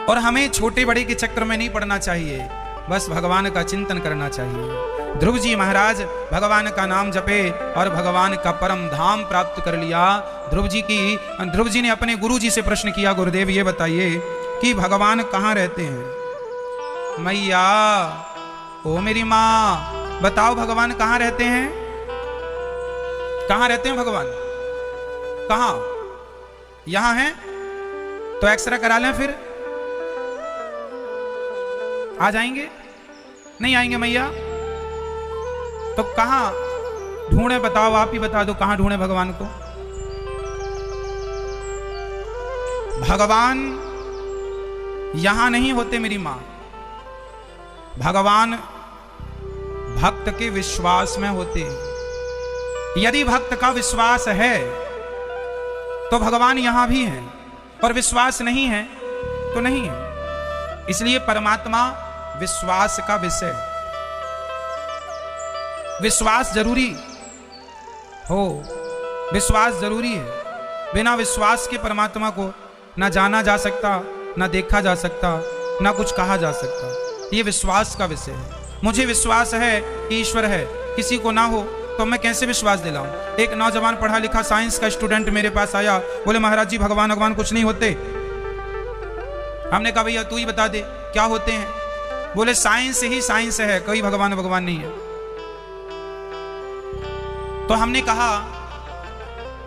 और हमें छोटे बड़े के चक्कर में नहीं पड़ना चाहिए, बस भगवान का चिंतन करना चाहिए। ध्रुव जी महाराज भगवान का नाम जपे और भगवान का परम धाम प्राप्त कर लिया। ध्रुव जी ने अपने गुरु जी से प्रश्न किया, गुरुदेव ये बताइए कि भगवान कहाँ रहते हैं? मैया, ओ मेरी माँ, बताओ भगवान कहाँ रहते हैं? कहाँ रहते हैं भगवान? कहाँ? यहां हैं तो एक्सरे करा लें, फिर आ जाएंगे? नहीं आएंगे मैया? तो कहां ढूंढे? बताओ, आप ही बता दो कहां ढूंढे भगवान को। भगवान यहां नहीं होते मेरी मां, भगवान भक्त के विश्वास में होते हैं। यदि भक्त का विश्वास है तो भगवान यहां भी हैं, और विश्वास नहीं है तो नहीं है। इसलिए परमात्मा विश्वास का विषय है। विश्वास जरूरी हो, विश्वास जरूरी है। बिना विश्वास के परमात्मा को ना जाना जा सकता, ना देखा जा सकता, ना कुछ कहा जा सकता। ये विश्वास का विषय है। मुझे विश्वास है कि ईश्वर है, किसी को ना हो तो मैं कैसे विश्वास दिलाऊं? एक नौजवान पढ़ा लिखा साइंस का स्टूडेंट मेरे पास आया, बोले महाराज जी भगवान कुछ नहीं होते। हमने कहा भैया तू ही बता दे क्या होते हैं। बोले साइंस ही साइंस है, कोई भगवान नहीं है। तो हमने कहा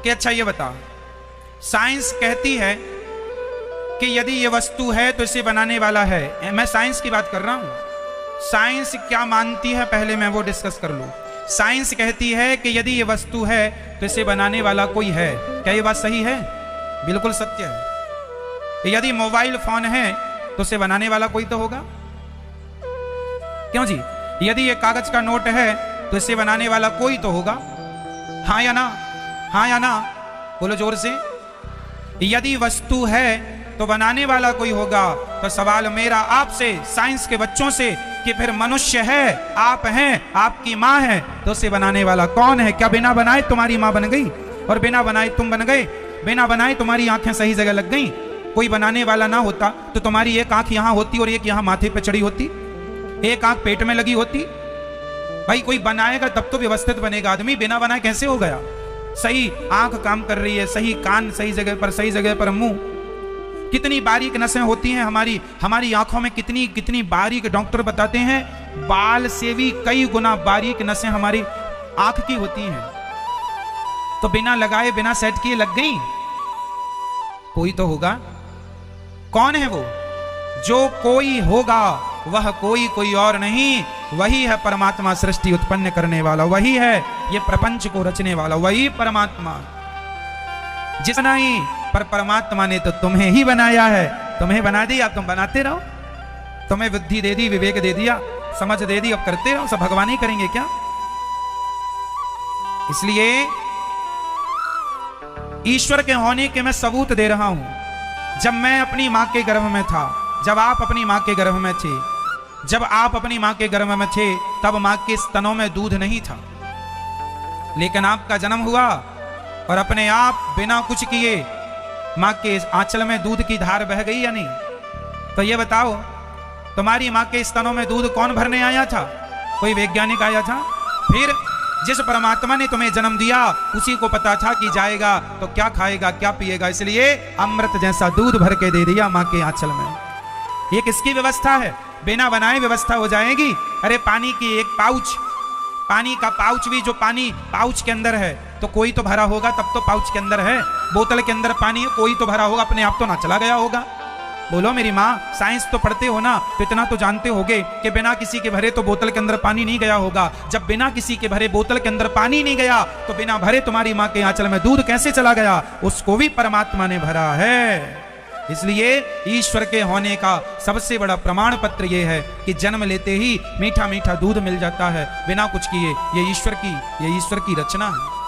कि अच्छा ये बता, साइंस कहती है कि यदि ये वस्तु है तो इसे बनाने वाला है। मैं साइंस की बात कर रहा हूं। साइंस क्या मानती है पहले मैं वो डिस्कस कर लूं। साइंस कहती है कि यदि ये वस्तु है तो इसे बनाने वाला कोई है। क्या ये बात सही है? बिल्कुल सत्य है। यदि मोबाइल फोन है तो उसे बनाने वाला कोई तो होगा, क्यों जी? यदि ये कागज का नोट है तो इसे बनाने वाला कोई तो होगा। हाँ या ना? हाँ या ना? बोलो जोर से। यदि वस्तु है तो बनाने वाला कोई होगा। तो सवाल मेरा आपसे, साइंस के बच्चों से, कि फिर मनुष्य है, आप हैं, आपकी माँ है, तो उसे बनाने वाला कौन है? क्या बिना बनाए तुम्हारी माँ बन गई और बिना बनाए तुम बन गए? बिना बनाए तुम्हारी आंखें सही जगह लग गई? कोई बनाने वाला ना होता तो तुम्हारी एक आंख यहां होती और एक यहां माथे पे चढ़ी होती, एक आंख पेट में लगी होती। भाई कोई बनाएगा तब तो व्यवस्थित बनेगा आदमी, बिना बनाए कैसे हो गया? सही आंख काम कर रही है, सही कान सही जगह पर मुंह। कितनी बारीक नसें होती हैं हमारी आंखों में, कितनी बारीक। डॉक्टर बताते हैं बाल से भी कई गुना बारीक नसें हमारी आंख की होती हैं। तो बिना लगाए बिना सेट किए लग गई? कोई तो होगा। कौन है वो? जो कोई होगा वह कोई और नहीं, वही है परमात्मा, सृष्टि उत्पन्न करने वाला वही है, ये प्रपंच को रचने वाला वही परमात्मा। जिसना ही पर परमात्मा ने तो तुम्हें ही बनाया है, तुम्हें बना दिया, तुम बनाते रहो। तुम्हें बुद्धि दे दी, विवेक दे दिया, समझ दे दी, अब करते रहो। सब भगवान ही करेंगे क्या? इसलिए ईश्वर के होने के मैं सबूत दे रहा हूं। जब मैं अपनी मां के गर्भ में था, जब आप अपनी मां के गर्भ में थे, जब आप अपनी मां के गर्भ में थे, तब मां के स्तनों में दूध नहीं था। लेकिन आपका जन्म हुआ और अपने आप बिना कुछ किए मां के आंचल में दूध की धार बह गई या नहीं? तो ये बताओ, तुम्हारी मां के स्तनों में दूध कौन भरने आया था? कोई वैज्ञानिक आया था? फिर जिस परमात्मा ने तुम्हें जन्म दिया उसी को पता था कि जाएगा तो क्या खाएगा, क्या पिएगा, इसलिए अमृत जैसा दूध भर के दे दिया मां के आंचल में। ये किसकी व्यवस्था है? बिना बनाए व्यवस्था हो जाएगी। अरे पानी की एक पाउच, पानी का पाउच भी, जो पानी पाउच के अंदर है तो कोई तो भरा होगा, तब तो पाउच के अंदर है। बोतल के अंदर पानी है, कोई तो भरा होगा, अपने आप तो ना चला गया होगा। बोलो मेरी माँ, साइंस तो पढ़ते हो ना, तो इतना तो जानते होगे कि बिना किसी के भरे तो बोतल के अंदर पानी नहीं गया होगा। जब बिना किसी के भरे बोतल के अंदर पानी नहीं गया तो बिना भरे तुम्हारी माँ के आंचल में दूध कैसे चला गया? उसको भी परमात्मा ने भरा है। इसलिए ईश्वर के होने का सबसे बड़ा प्रमाण पत्र यह है कि जन्म लेते ही मीठा मीठा दूध मिल जाता है बिना कुछ किए। ये ईश्वर की रचना है,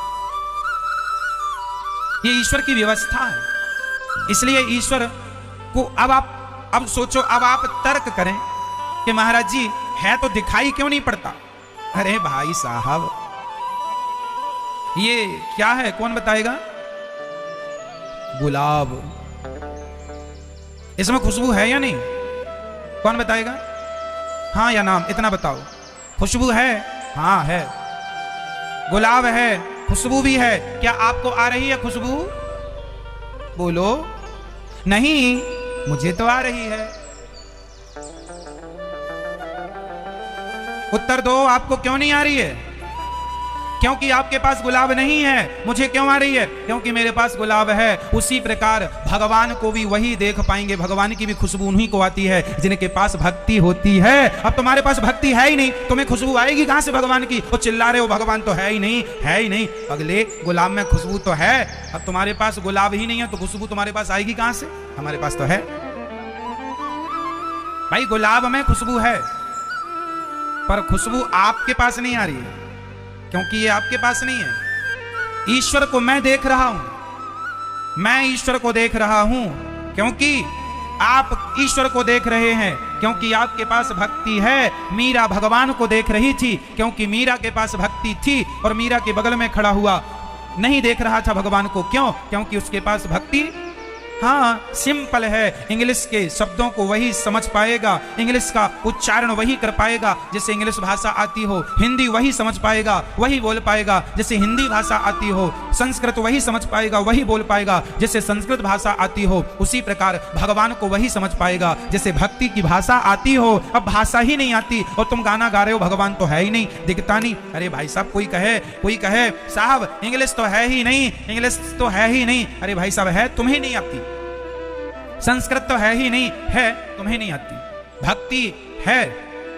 ये ईश्वर की व्यवस्था है। इसलिए ईश्वर को अब सोचो, अब आप तर्क करें कि महाराज जी है तो दिखाई क्यों नहीं पड़ता? अरे भाई साहब, ये क्या है? कौन बताएगा? गुलाब। इसमें खुशबू है या नहीं? कौन बताएगा? हाँ या नाम, इतना बताओ। खुशबू है? हाँ है। गुलाब है, खुशबू भी है। क्या आपको आ रही है खुशबू? बोलो। नहीं, मुझे तो आ रही है। उत्तर दो, आपको क्यों नहीं आ रही है? क्योंकि आपके पास गुलाब नहीं है। मुझे क्यों आ रही है? क्योंकि मेरे पास गुलाब है। उसी प्रकार भगवान को भी वही देख पाएंगे, भगवान की भी खुशबू उन्हीं को आती है जिनके पास भक्ति होती है। अब तुम्हारे पास भक्ति है ही नहीं, तुम्हें खुशबू आएगी कहां से भगवान की? वो चिल्ला रहे हो भगवान तो है ही नहीं, है ही नहीं। अगले गुलाब में खुशबू तो है, अब तुम्हारे पास गुलाब ही नहीं है तो खुशबू तुम्हारे पास आएगी कहां से? हमारे पास तो है भाई, गुलाब में खुशबू है, पर खुशबू आपके पास नहीं आ रही है क्योंकि ये आपके पास नहीं है। ईश्वर को मैं देख रहा हूं, मैं ईश्वर को देख रहा हूं क्योंकि आप ईश्वर को देख रहे हैं, क्योंकि आपके पास भक्ति है। मीरा भगवान को देख रही थी क्योंकि मीरा के पास भक्ति थी, और मीरा के बगल में खड़ा हुआ नहीं देख रहा था भगवान को। क्यों? क्योंकि उसके पास भक्ति। हाँ, सिंपल है। इंग्लिश के शब्दों को वही समझ पाएगा, इंग्लिश का उच्चारण वही कर पाएगा जिसे इंग्लिश भाषा आती हो। हिंदी वही समझ पाएगा, वही बोल पाएगा जिसे हिंदी भाषा आती हो। संस्कृत वही समझ पाएगा, वही बोल पाएगा जिसे संस्कृत भाषा आती हो। उसी प्रकार भगवान को वही समझ पाएगा जिसे भक्ति की भाषा आती हो। अब भाषा ही नहीं आती और तुम गाना गा रहे हो, भगवान तो है ही नहीं, दिखता नहीं। अरे भाई साहब, कोई कहे साहब इंग्लिश तो है ही नहीं, इंग्लिश तो है ही नहीं। अरे भाई साहब, है तुम्हें नहीं आती। संस्कृत तो है ही नहीं, है तुम्हें नहीं आती। भक्ति है,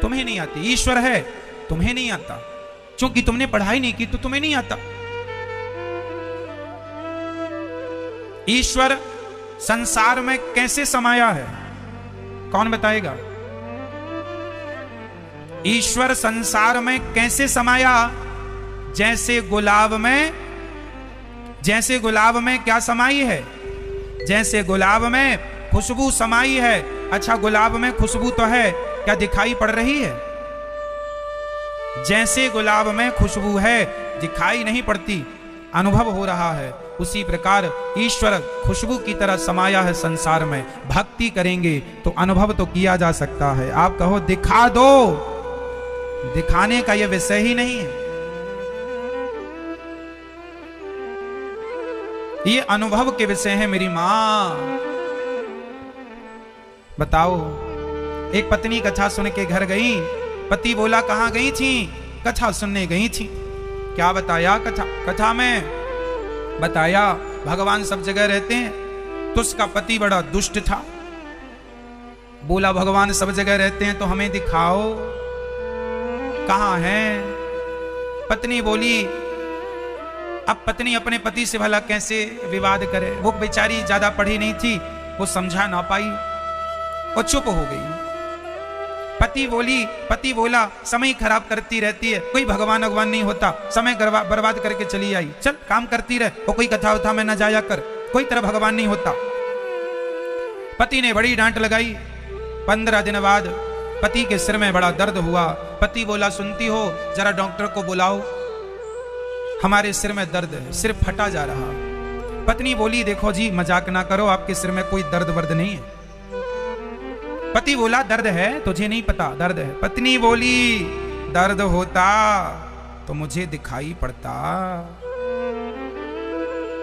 तुम्हें नहीं आती। ईश्वर है, तुम्हें नहीं आता। क्योंकि तुमने पढ़ाई नहीं की तो तुम्हें नहीं आता। ईश्वर संसार में कैसे समाया है? कौन बताएगा? ईश्वर संसार में कैसे समाया? जैसे गुलाब में क्या समाई है? जैसे गुलाब में खुशबू समाई है। अच्छा, गुलाब में खुशबू तो है, क्या दिखाई पड़ रही है? जैसे गुलाब में खुशबू है, दिखाई नहीं पड़ती, अनुभव हो रहा है। उसी प्रकार ईश्वर खुशबू की तरह समाया है संसार में। भक्ति करेंगे तो अनुभव तो किया जा सकता है। आप कहो दिखा दो, दिखाने का यह विषय ही नहीं है, ये अनुभव के विषय है। मेरी मां बताओ, एक पत्नी कथा सुन के घर गई। पति बोला कहां गई थी? कथा सुनने गई थी। क्या बताया कथा में? बताया भगवान सब जगह रहते हैं। तो उसका पति बड़ा दुष्ट था। बोला भगवान सब जगह रहते हैं तो हमें दिखाओ, कहां है? पत्नी बोली, अब पत्नी अपने पति से भला कैसे विवाद करे? वो बेचारी ज्यादा पढ़ी नहीं थी, वो समझा ना पाई और चुप हो गई। पति बोला समय खराब करती रहती है, कोई भगवान नहीं होता, समय बर्बाद करके चली आई, चल काम करती रहे, वो कोई कथा उथा में न जाया कर, कोई तरह भगवान नहीं होता। पति ने बड़ी डांट लगाई। 15 दिन बाद पति के सिर में बड़ा दर्द हुआ। पति बोला सुनती हो, जरा डॉक्टर को बुलाओ, हमारे सिर में दर्द है, सिर फटा जा रहा। पत्नी बोली देखो जी, मजाक ना करो, आपके सिर में कोई दर्द वर्द नहीं है। पति बोला दर्द है, तुझे नहीं पता दर्द है। पत्नी बोली दर्द होता तो मुझे दिखाई पड़ता,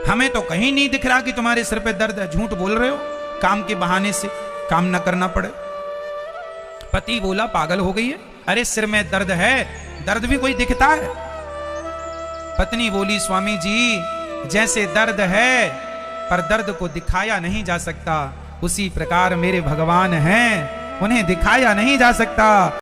हमें तो कहीं नहीं दिख रहा कि तुम्हारे सिर पे दर्द है। झूठ बोल रहे हो, काम के बहाने से काम न करना पड़े। पति बोला पागल हो गई है, अरे सिर में दर्द है, दर्द भी कोई दिखता है। पत्नी बोली स्वामी जी, जैसे दर्द है पर दर्द को दिखाया नहीं जा सकता, उसी प्रकार मेरे भगवान हैं, उन्हें दिखाया नहीं जा सकता।